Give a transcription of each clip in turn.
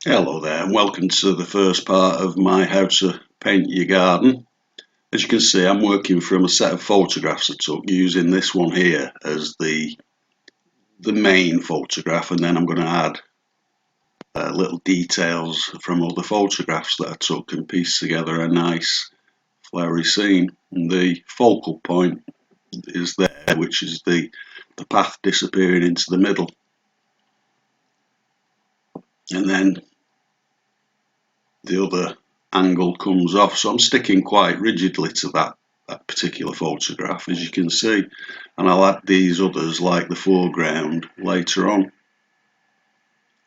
Hello there and welcome to the first part of my how to paint your garden. As you can see, I'm working from a set of photographs I took using this one here as the main photograph, and then I'm going to add little details from other photographs that I took and piece together a nice flowery scene. And the focal point is there, which is the path disappearing into the middle, and then the other angle comes off, so I'm sticking quite rigidly to that particular photograph, as you can see, and I'll add these others like the foreground later on.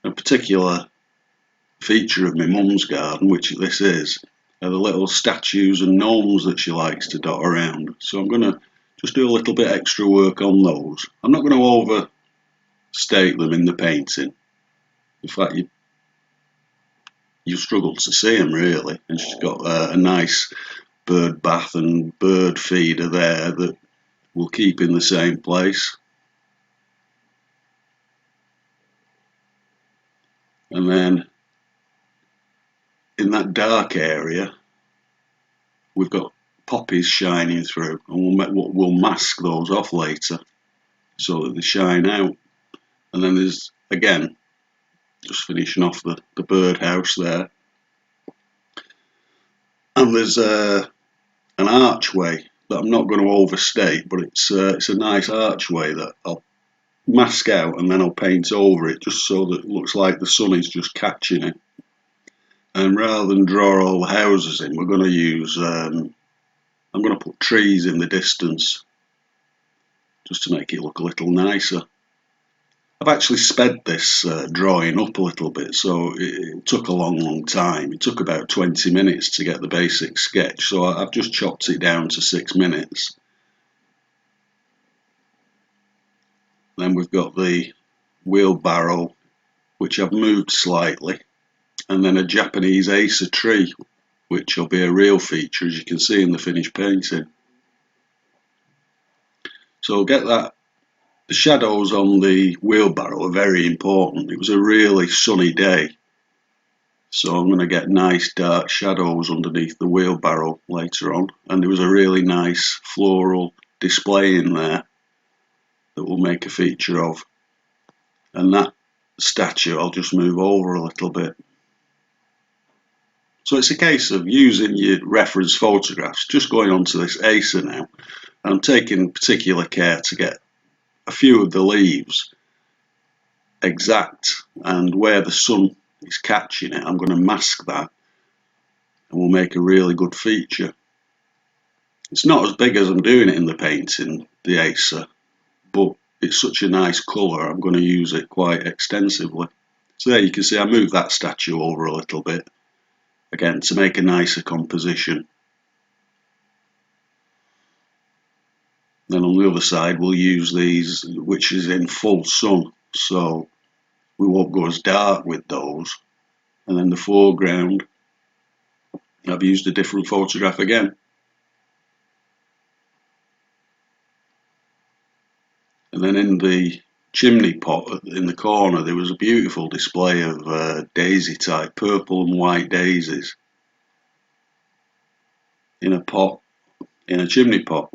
A particular feature of my mum's garden, which this is, are the little statues and gnomes that she likes to dot around, so I'm going to just do a little bit extra work on those. I'm not going to overstate them in the painting. In fact, you struggle to see them really, and she's got a nice bird bath and bird feeder there that will keep in the same place. And then in that dark area we've got poppies shining through, and we'll mask those off later so that they shine out. And then there's, again, just finishing off the birdhouse there, and there's an archway that I'm not going to overstate, but it's a nice archway that I'll mask out and then I'll paint over it just so that it looks like the sun is just catching it. And rather than draw all the houses in, we're going to use I'm going to put trees in the distance just to make it look a little nicer. I've actually sped this drawing up a little bit, so it took a long time. It took about 20 minutes to get the basic sketch, so I've just chopped it down to 6 minutes. Then we've got the wheelbarrow, which I've moved slightly, and then a Japanese Acer tree, which will be a real feature, as you can see in the finished painting. So we'll get that. The shadows on the wheelbarrow are very important. It was a really sunny day, so I'm going to get nice dark shadows underneath the wheelbarrow later on, and there was a really nice floral display in there that we'll make a feature of. And that statue I'll just move over a little bit. So it's a case of using your reference photographs, just going on to this Acer now, and I'm taking particular care to get a few of the leaves exact, and where the sun is catching it I'm going to mask that, and we'll make a really good feature. It's not as big as I'm doing it in the painting, the Acer, but it's such a nice colour I'm going to use it quite extensively. So there you can see I moved that statue over a little bit, again to make a nicer composition. Then on the other side we'll use these, which is in full sun, so we won't go as dark with those. And then the foreground, I've used a different photograph again. And then in the chimney pot in the corner there was a beautiful display of daisy type, purple and white daisies in a pot, in a chimney pot.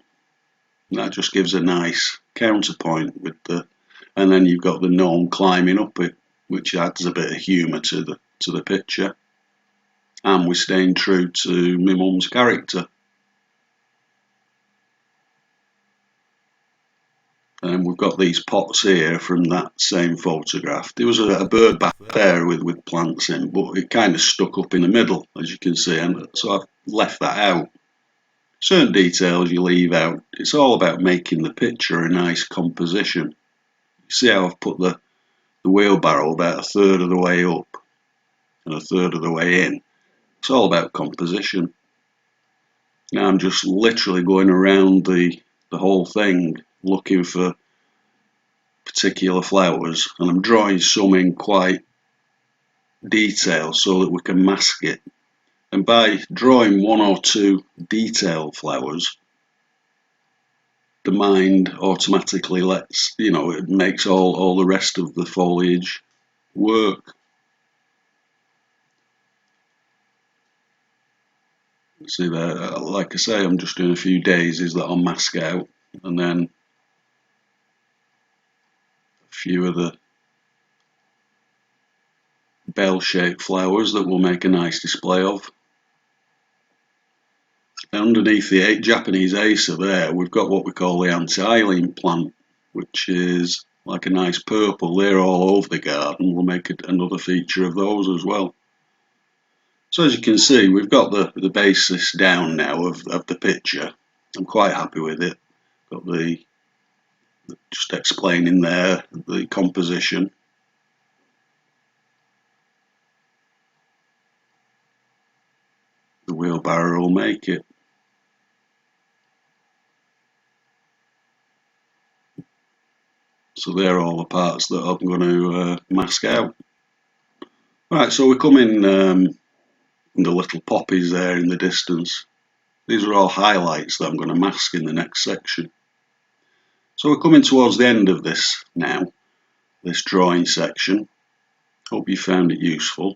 And that just gives a nice counterpoint with and then you've got the gnome climbing up it, which adds a bit of humour to the picture. And we're staying true to my mum's character. And we've got these pots here from that same photograph. There was a bird back there with plants in, but it kind of stuck up in the middle, as you can see, and so I've left that out. Certain details you leave out. It's all about making the picture a nice composition. You see how I've put the wheelbarrow about a third of the way up and a third of the way in. It's all about composition. Now I'm just literally going around the whole thing looking for particular flowers, and I'm drawing some in quite detail so that we can mask it. And by drawing one or two detail flowers, the mind automatically lets, it makes all the rest of the foliage work. See there, like I say, I'm just doing a few daisies that I'll mask out, and then a few of the bell-shaped flowers that we'll make a nice display of. And underneath the Japanese Acer there, we've got what we call the anti-eileen plant, which is like a nice purple. They're all over the garden. We'll make another feature of those as well. So as you can see, we've got the basis down now of the picture. I'm quite happy with it. Got the just explaining there the composition. The wheelbarrow will make it. So they're all the parts that I'm going to mask out. Right, so we come in the little poppies there in the distance. These are all highlights that I'm going to mask in the next section. So we're coming towards the end of this now, this drawing section. Hope you found it useful.